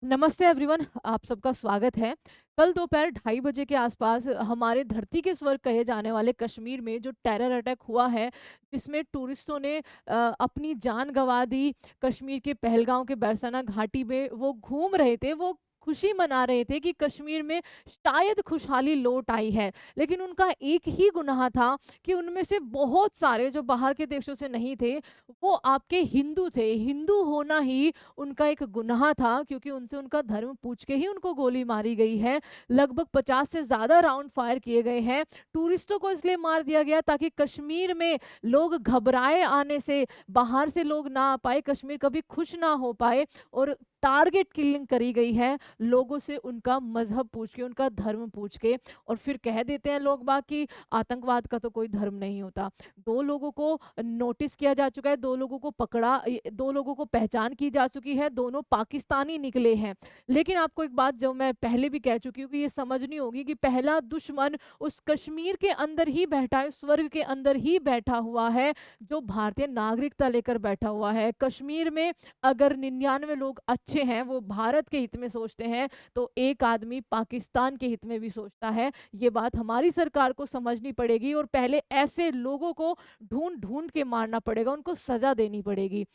नमस्ते एवरीवन, आप सबका स्वागत है। कल दोपहर 2:30 बजे के आसपास हमारे धरती के स्वर्ग कहे जाने वाले कश्मीर में जो टेरर अटैक हुआ है, जिसमें टूरिस्टों ने अपनी जान गंवा दी। कश्मीर के पहलगाँव के बरसाना घाटी में वो घूम रहे थे, वो खुशी मना रहे थे कि कश्मीर में शायद खुशहाली लौट आई है। लेकिन उनका एक ही गुनाह था कि उनमें से बहुत सारे जो बाहर के देशों से नहीं थे, वो आपके हिंदू थे। हिंदू होना ही उनका एक गुनाह था, क्योंकि उनसे उनका धर्म पूछ के ही उनको गोली मारी गई है। लगभग 50 से ज़्यादा राउंड फायर किए गए हैं। टूरिस्टों को इसलिए मार दिया गया ताकि कश्मीर में लोग घबराए आने से, बाहर से लोग ना आ पाए, कश्मीर कभी खुश ना हो पाए। और टारगेट किलिंग करी गई है लोगों से उनका मज़हब पूछ के, उनका धर्म पूछ के। और फिर कह देते हैं लोग बाग कि आतंकवाद का तो कोई धर्म नहीं होता। 2 लोगों को नोटिस किया जा चुका है, 2 लोगों को पकड़ा, 2 लोगों को पहचान की जा चुकी है, दोनों पाकिस्तानी निकले हैं। लेकिन आपको एक बात जो मैं पहले भी कह चुकी हूँ कि ये समझनी होगी कि पहला दुश्मन उस कश्मीर के अंदर ही बैठा है, स्वर्ग के अंदर ही बैठा हुआ है, जो भारतीय नागरिकता लेकर बैठा हुआ है। कश्मीर में अगर 99 लोग अच्छे हैं, वो भारत के हित में सोचते हैं, तो एक आदमी पाकिस्तान के हित में भी सोचता है। ये बात हमारी सरकार को समझनी पड़ेगी और पहले ऐसे लोगों को ढूँढ-ढूँढ के मारना पड़ेगा, उनको सज़ा देनी पड़ेगी।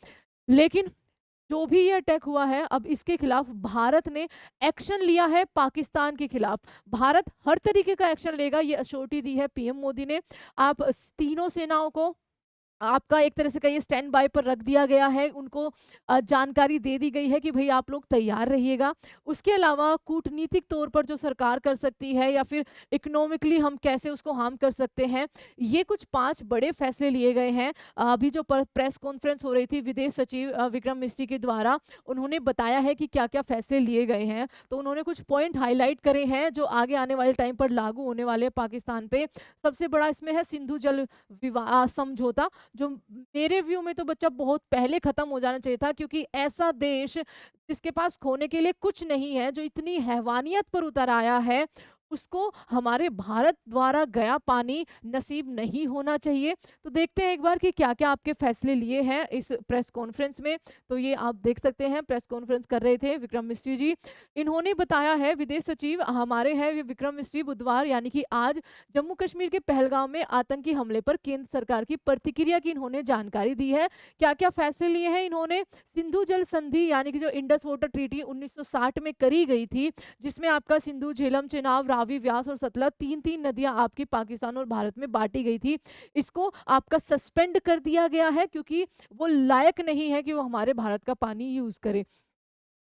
लेकिन जो भी ये अटैक हुआ है, अब इसके खिलाफ भारत ने एक्शन लिया है पाकिस्तान के खिलाफ। भारत हर तरीके का एक्शन लेगा, ये एश्योरिटी दी है पीएम मोदी ने। आप तीनों सेनाओं को आपका एक तरह से कहिए स्टैंड बाय पर रख दिया गया है, उनको जानकारी दे दी गई है कि भई आप लोग तैयार रहिएगा। उसके अलावा कूटनीतिक तौर पर जो सरकार कर सकती है, या फिर इकोनॉमिकली हम कैसे उसको हार्म कर सकते हैं, ये कुछ 5 बड़े फैसले लिए गए हैं। अभी जो प्रेस कॉन्फ्रेंस हो रही थी विदेश सचिव विक्रम मिस्री के द्वारा, उन्होंने बताया है कि क्या-क्या फैसले लिए गए हैं। तो उन्होंने कुछ पॉइंट हाइलाइट करे हैं जो आगे आने वाले टाइम पर लागू होने वाले हैं पाकिस्तान पे। सबसे बड़ा इसमें है सिंधु जल समझौता, जो मेरे व्यू में तो बच्चा बहुत पहले खत्म हो जाना चाहिए था, क्योंकि ऐसा देश जिसके पास खोने के लिए कुछ नहीं है, जो इतनी हैवानियत पर उतर आया है, उसको हमारे भारत द्वारा गया पानी नसीब नहीं होना चाहिए। तो देखते हैं एक बार कि क्या-क्या आपके फैसले लिए हैं इस प्रेस कॉन्फ्रेंस में। तो ये आप देख सकते हैं, प्रेस कॉन्फ्रेंस कर रहे थे विक्रम मिस्री जी। इन्होंने बताया है, विदेश सचिव हमारे हैं ये विक्रम मिस्री, बुधवार यानी कि आज जम्मू कश्मीर के पहलगाम में आतंकी हमले पर केंद्र सरकार की प्रतिक्रिया की इन्होंने जानकारी दी है। क्या-क्या फैसले लिए हैं इन्होंने? सिंधु जल संधि यानी कि जो इंडस वाटर ट्रीटी 1960 में करी गई थी, जिसमें आपका सिंधु, झेलम, चेनाब, रावी, व्यास और सतलज 3-3 नदियाँ आपकी पाकिस्तान और भारत में बाँटी गई थी। इसको आपका सस्पेंड कर दिया गया है, क्योंकि वो लायक नहीं है कि वो हमारे भारत का पानी यूज़ करे।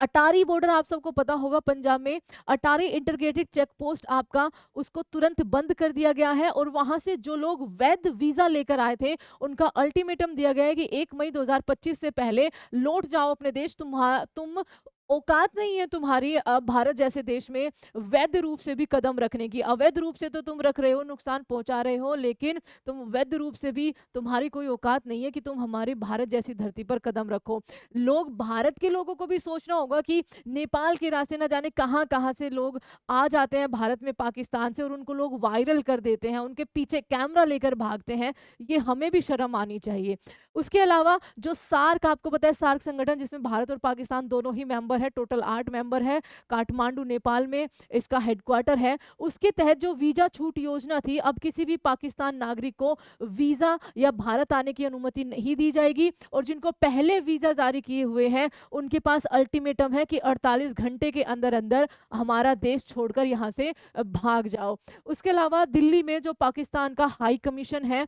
अटारी बॉर्डर आप सबको पता होगा, पंजाब में अटारी इंटीग्रेटेड चेक पोस्ट आपका, उसको तुरंत बंद कर दिया गया है। और वहां से जो लोग वैध वीजा लेकर आए थे, उनका अल्टीमेटम दिया गया है कि 1 मई 2025 से पहले लौट जाओ अपने देश। तुम औकात नहीं है तुम्हारी भारत जैसे देश में वैध रूप से भी कदम रखने की। अवैध रूप से तो तुम रख रहे हो, नुकसान पहुंचा रहे हो, लेकिन तुम वैध रूप से भी, तुम्हारी कोई औकात नहीं है कि तुम हमारे भारत जैसी धरती पर कदम रखो। लोग, भारत के लोगों को भी सोचना होगा कि नेपाल के रास्ते न जाने कहाँ-कहाँ से लोग आ जाते हैं भारत में पाकिस्तान से, और उनको लोग वायरल कर देते हैं, उनके पीछे कैमरा लेकर भागते हैं। ये हमें भी शर्म आनी चाहिए। उसके अलावा जो सार्क, आपको पता है सार्क संगठन जिसमें भारत और पाकिस्तान दोनों ही मेंबर है, टोटल 8 मेंबर है, काठमांडू नेपाल में इसका हेडक्वार्टर है। उसके तहत जो वीजा छूट योजना थी, अब किसी भी पाकिस्तान नागरिक को वीजा या भारत आने की अनुमति नहीं दी जाएगी। और जिनको पहले वीजा जारी किए हुए हैं, उनके पास अल्टीमेटम है कि 48 घंटे के अंदर-अंदर हमारा देश छोड़कर यहाँ से भाग जाओ। उसके अलावा दिल्ली में जो पाकिस्तान का हाई कमीशन है,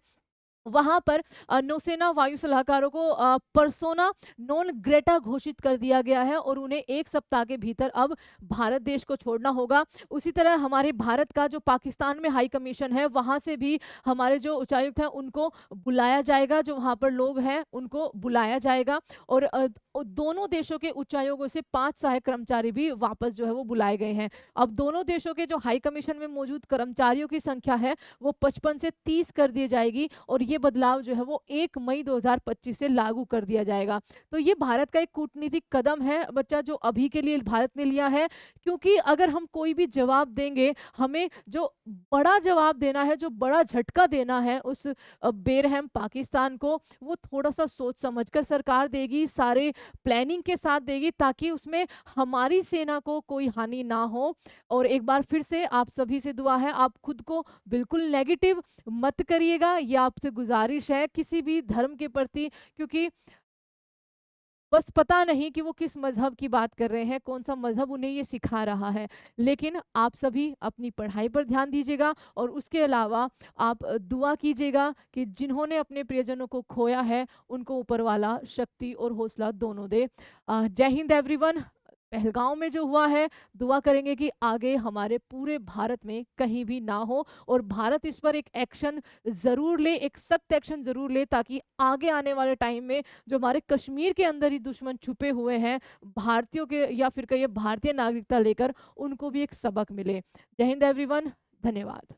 वहाँ पर नौसेना वायु सलाहकारों को पर्सोना नॉन ग्रेटा घोषित कर दिया गया है, और उन्हें 1 सप्ताह के भीतर अब भारत देश को छोड़ना होगा। उसी तरह हमारे भारत का जो पाकिस्तान में हाई कमीशन है, वहाँ से भी हमारे जो उच्चायुक्त हैं उनको बुलाया जाएगा, जो वहाँ पर लोग हैं उनको बुलाया जाएगा। और दोनों देशों के उच्चायोगों से 5 सहायक कर्मचारी भी वापस जो है वो बुलाए गए हैं। अब दोनों देशों के जो हाई कमीशन में मौजूद कर्मचारियों की संख्या है, वो 55 से 30 कर दी जाएगी। और ये बदलाव जो है वो 1 मई 2025 से लागू कर दिया जाएगा। तो ये भारत का एक कूटनीतिक कदम है बच्चा, जो अभी के लिए भारत ने लिया है, क्योंकि अगर हम कोई भी जवाब देंगे, हमें जो बड़ा जवाब देना है, जो बड़ा झटका देना है उस बेरहम पाकिस्तान को, वो थोड़ा-सा सोच समझ कर सरकार देगी, सारे प्लानिंग के साथ देगी, ताकि उसमें हमारी सेना को कोई हानि ना हो। और एक बार फिर से आप सभी से दुआ है, आप खुद को बिल्कुल नेगेटिव मत करिएगा, ये आपसे गुज़ारिश है किसी भी धर्म के प्रति, क्योंकि बस पता नहीं कि वो किस मज़हब की बात कर रहे हैं, कौन-सा मज़हब उन्हें ये सिखा रहा है। लेकिन आप सभी अपनी पढ़ाई पर ध्यान दीजिएगा, और उसके अलावा आप दुआ कीजिएगा कि जिन्होंने अपने प्रियजनों को खोया है, उनको ऊपर वाला शक्ति और हौसला दोनों दे। जय हिंद एवरीवन। पहलगाँव में जो हुआ है, दुआ करेंगे कि आगे हमारे पूरे भारत में कहीं भी ना हो, और भारत इस पर एक एक्शन ज़रूर ले, एक सख्त एक्शन ज़रूर ले, ताकि आगे आने वाले टाइम में जो हमारे कश्मीर के अंदर ही दुश्मन छुपे हुए हैं, भारतीयों के या फिर कहिए भारतीय नागरिकता लेकर, उनको भी एक सबक मिले। जय हिंद एवरीवन, धन्यवाद।